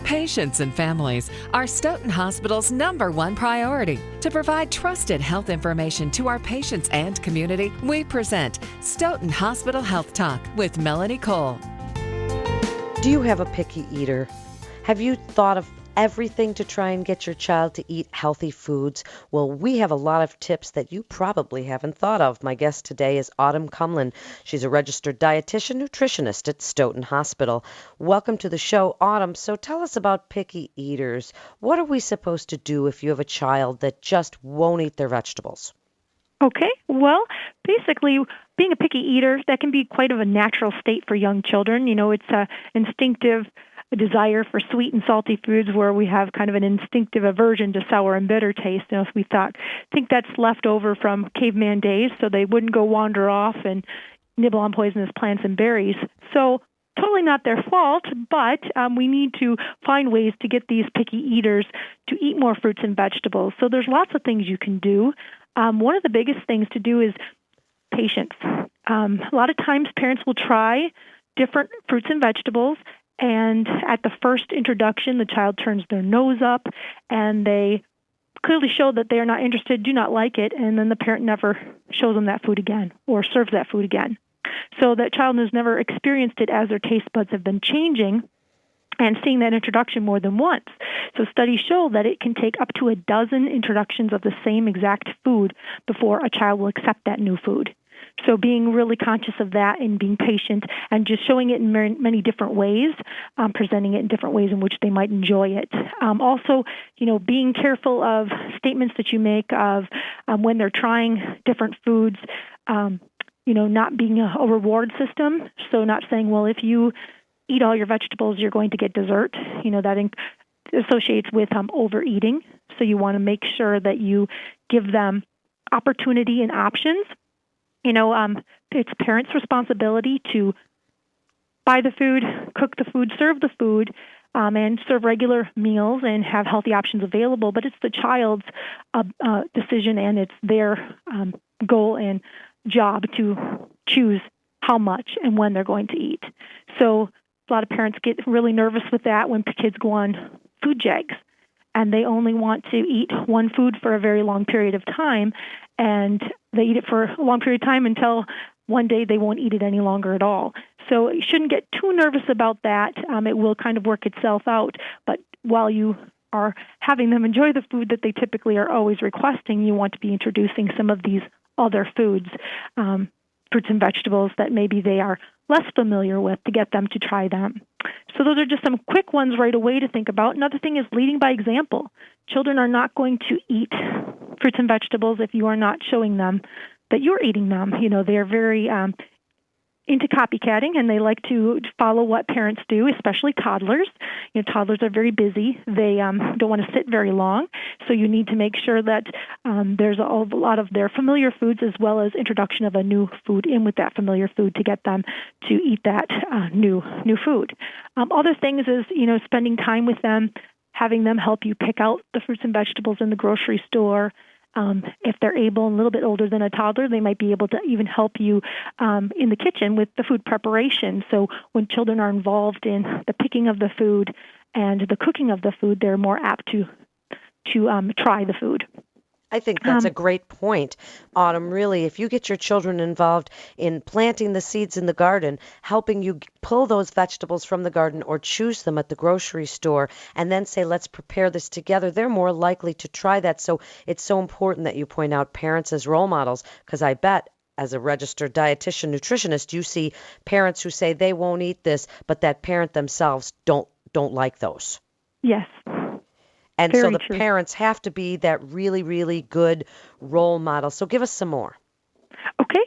Patients and families are Stoughton Hospital's #1 priority. To provide trusted health information to our patients and community, we present Stoughton Hospital Health Talk with Melanie Cole. Do you have a picky eater? Have you thought of everything to try and get your child to eat healthy foods? Well, we have a lot of tips that you probably haven't thought of. My guest today is Autumn Kumlien. She's a registered dietitian nutritionist at Stoughton Hospital. Welcome to the show, Autumn. So tell us about picky eaters. What are we supposed to do if you have a child that just won't eat their vegetables? Okay, well, basically, being a picky eater, that can be quite of a natural state for young children. You know, it's a instinctive desire for sweet and salty foods where we have kind of an instinctive aversion to sour and bitter taste. You know, if we think that's left over from caveman days, so they wouldn't go wander off and nibble on poisonous plants and berries. So totally not their fault, but we need to find ways to get these picky eaters to eat more fruits and vegetables. So there's lots of things you can do. One of the biggest things to do is patience. A lot of times parents will try different fruits and vegetables, and at the first introduction, the child turns their nose up, and they clearly show that they are not interested, do not like it, and then the parent never shows them that food again or serves that food again. So that child has never experienced it as their taste buds have been changing and seeing that introduction more than once. So studies show that it can take up to a dozen introductions of the same exact food before a child will accept that new food. So being really conscious of that and being patient and just showing it in many different ways, presenting it in different ways in which they might enjoy it. Also, you know, being careful of statements that you make of when they're trying different foods, not being a reward system. So not saying, well, if you eat all your vegetables, you're going to get dessert. You know, that associates with overeating. So you want to make sure that you give them opportunity and options. You know, it's parents' responsibility to buy the food, cook the food, serve the food, and serve regular meals and have healthy options available. But it's the child's decision, and it's their goal and job to choose how much and when they're going to eat. So a lot of parents get really nervous with that when kids go on food jags, and they only want to eat one food for a very long period of time, and they eat it for a long period of time until one day they won't eat it any longer at all. So you shouldn't get too nervous about that. It will kind of work itself out, but while you are having them enjoy the food that they typically are always requesting, you want to be introducing some of these other foods, fruits and vegetables that maybe they are less familiar with, to get them to try them. So those are just some quick ones right away to think about. Another thing is leading by example. Children are not going to eat fruits and vegetables if you are not showing them that you're eating them. You know, they're very into copycatting, and they like to follow what parents do, especially toddlers. You know, toddlers are very busy. They don't want to sit very long, so you need to make sure that there's a lot of their familiar foods as well as introduction of a new food in with that familiar food to get them to eat that new food. Other things is, you know, spending time with them, having them help you pick out the fruits and vegetables in the grocery store. If they're able, a little bit older than a toddler, they might be able to even help you in the kitchen with the food preparation. So when children are involved in the picking of the food and the cooking of the food, they're more apt to try the food. I think that's a great point, Autumn. Really, if you get your children involved in planting the seeds in the garden, helping you pull those vegetables from the garden or choose them at the grocery store, and then say, let's prepare this together, they're more likely to try that. So it's so important that you point out parents as role models, because I bet as a registered dietitian nutritionist, you see parents who say they won't eat this, but that parent themselves don't like those. Yes. And Very so the true. parents have to be that really, really good role model. So give us some more. Okay.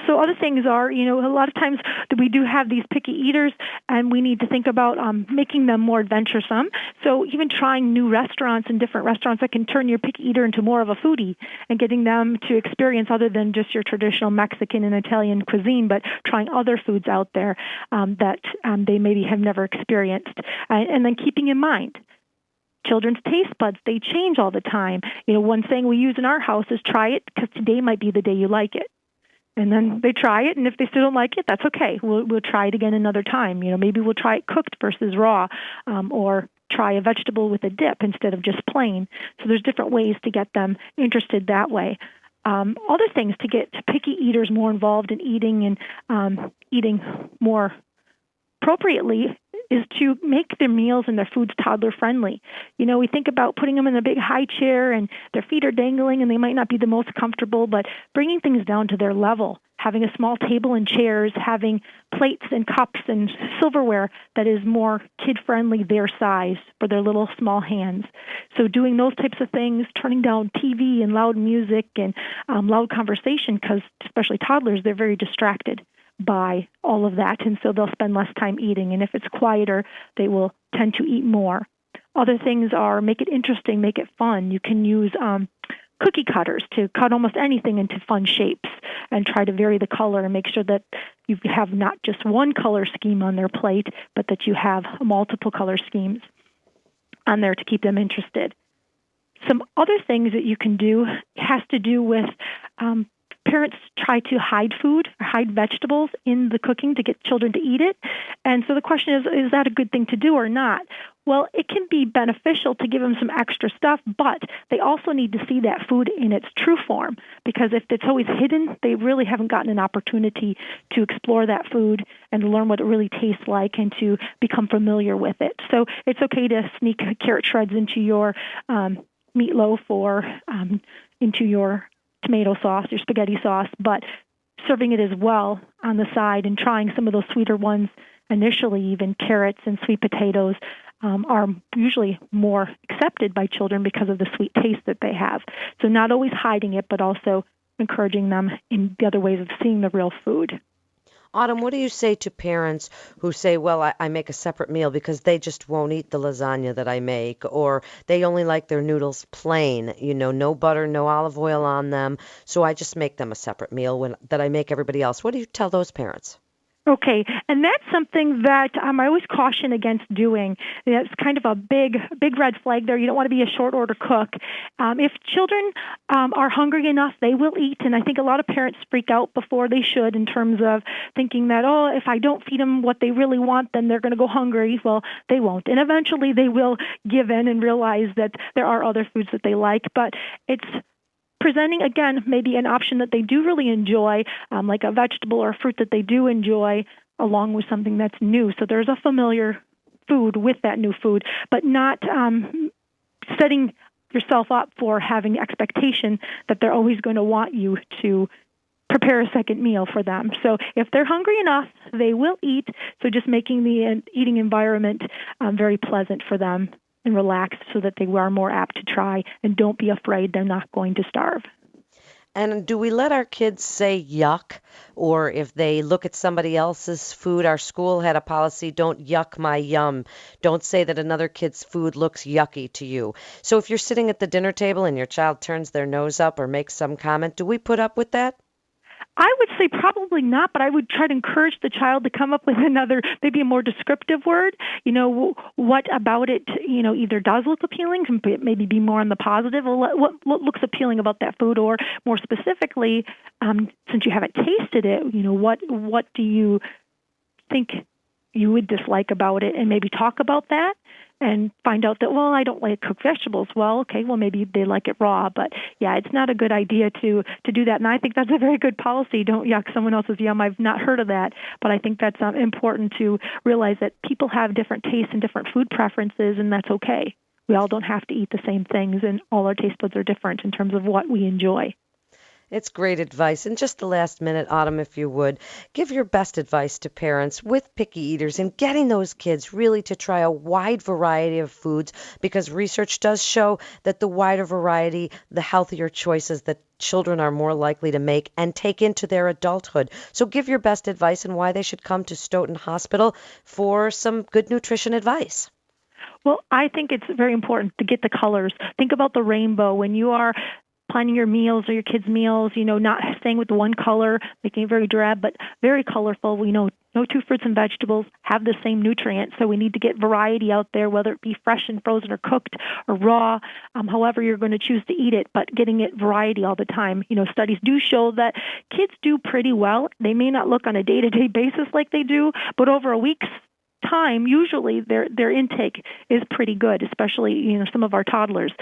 So other things are, you know, a lot of times we do have these picky eaters, and we need to think about making them more adventuresome. So even trying new restaurants and different restaurants that can turn your picky eater into more of a foodie, and getting them to experience other than just your traditional Mexican and Italian cuisine, but trying other foods out there that they maybe have never experienced. And then keeping in mind, children's taste buds, they change all the time. You know, one thing we use in our house is try it because today might be the day you like it. And then they try it, and if they still don't like it, that's okay. We'll try it again another time. You know, maybe we'll try it cooked versus raw, or try a vegetable with a dip instead of just plain. So there's different ways to get them interested that way. Other things to get picky eaters more involved in eating and eating more appropriately is to make their meals and their foods toddler friendly. We think about putting them in a big high chair and their feet are dangling and they might not be the most comfortable, but bringing things down to their level, having a small table and chairs, having plates and cups and silverware that is more kid-friendly, their size, for their little small hands. So doing those types of things, turning down TV and loud music and loud conversation, because especially toddlers, they're very distracted by all of that, and so they'll spend less time eating. And if it's quieter, they will tend to eat more. Other things are make it interesting, make it fun. You can use cookie cutters to cut almost anything into fun shapes and try to vary the color and make sure that you have not just one color scheme on their plate, but that you have multiple color schemes on there to keep them interested. Some other things that you can do has to do with parents try to hide food or hide vegetables in the cooking to get children to eat it. And so the question is that a good thing to do or not? Well, it can be beneficial to give them some extra stuff, but they also need to see that food in its true form, because if it's always hidden, they really haven't gotten an opportunity to explore that food and learn what it really tastes like and to become familiar with it. So it's okay to sneak carrot shreds into your meatloaf or into your tomato sauce, your spaghetti sauce, but serving it as well on the side and trying some of those sweeter ones initially, even carrots and sweet potatoes, are usually more accepted by children because of the sweet taste that they have. So not always hiding it, but also encouraging them in the other ways of seeing the real food. Autumn, what do you say to parents who say, well, I make a separate meal because they just won't eat the lasagna that I make, or they only like their noodles plain, no butter, no olive oil on them, so I just make them a separate meal that I make everybody else. What do you tell those parents? Okay, and that's something that I always caution against doing. That's kind of a big red flag there. You don't want to be a short order cook. If children are hungry enough, they will eat, and I think a lot of parents freak out before they should in terms of thinking that, if I don't feed them what they really want, then they're going to go hungry. Well, they won't, and eventually they will give in and realize that there are other foods that they like, but it's presenting, again, maybe an option that they do really enjoy, like a vegetable or a fruit that they do enjoy, along with something that's new. So there's a familiar food with that new food, but not setting yourself up for having expectation that they're always going to want you to prepare a second meal for them. So if they're hungry enough, they will eat. So just making the eating environment very pleasant for them and relaxed so that they are more apt to try, and don't be afraid they're not going to starve. And do we let our kids say yuck? Or if they look at somebody else's food, our school had a policy, don't yuck my yum. Don't say that another kid's food looks yucky to you. So if you're sitting at the dinner table and your child turns their nose up or makes some comment, do we put up with that? I would say probably not, but I would try to encourage the child to come up with another, maybe a more descriptive word. What about it, either does look appealing, maybe be more on the positive, or what looks appealing about that food, or more specifically, since you haven't tasted it, what do you think you would dislike about it, and maybe talk about that. And find out that, I don't like cooked vegetables. Well, okay, maybe they like it raw. But, yeah, it's not a good idea to do that. And I think that's a very good policy. Don't yuck someone else's yum. I've not heard of that. But I think that's important to realize that people have different tastes and different food preferences, and that's okay. We all don't have to eat the same things, and all our taste buds are different in terms of what we enjoy. It's great advice. In just the last minute, Autumn, if you would, give your best advice to parents with picky eaters in getting those kids really to try a wide variety of foods, because research does show that the wider variety, the healthier choices that children are more likely to make and take into their adulthood. So give your best advice and why they should come to Stoughton Hospital for some good nutrition advice. Well, I think it's very important to get the colors. Think about the rainbow when you are planning your meals or your kids' meals, not staying with one color, making it very drab, but very colorful. We know no two fruits and vegetables have the same nutrients, so we need to get variety out there, whether it be fresh and frozen or cooked or raw, however you're going to choose to eat it, but getting it variety all the time. Studies do show that kids do pretty well. They may not look on a day-to-day basis like they do, but over a week's time, usually their intake is pretty good, especially some of our toddlers.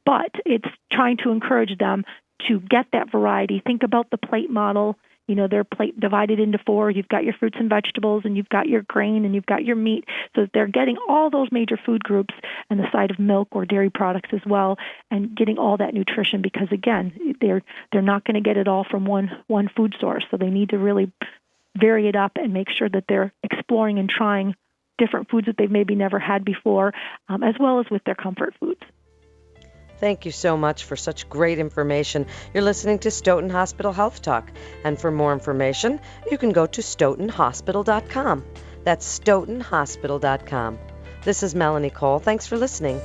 But it's trying to encourage them to get that variety. Think about the plate model. Their plate divided into 4. You've got your fruits and vegetables, and you've got your grain, and you've got your meat. So that they're getting all those major food groups and the side of milk or dairy products as well, and getting all that nutrition. Because again, they're not going to get it all from one food source. So they need to really vary it up and make sure that they're exploring and trying different foods that they've maybe never had before, as well as with their comfort foods. Thank you so much for such great information. You're listening to Stoughton Hospital Health Talk. And for more information, you can go to stoughtonhospital.com. That's stoughtonhospital.com. This is Melanie Cole. Thanks for listening.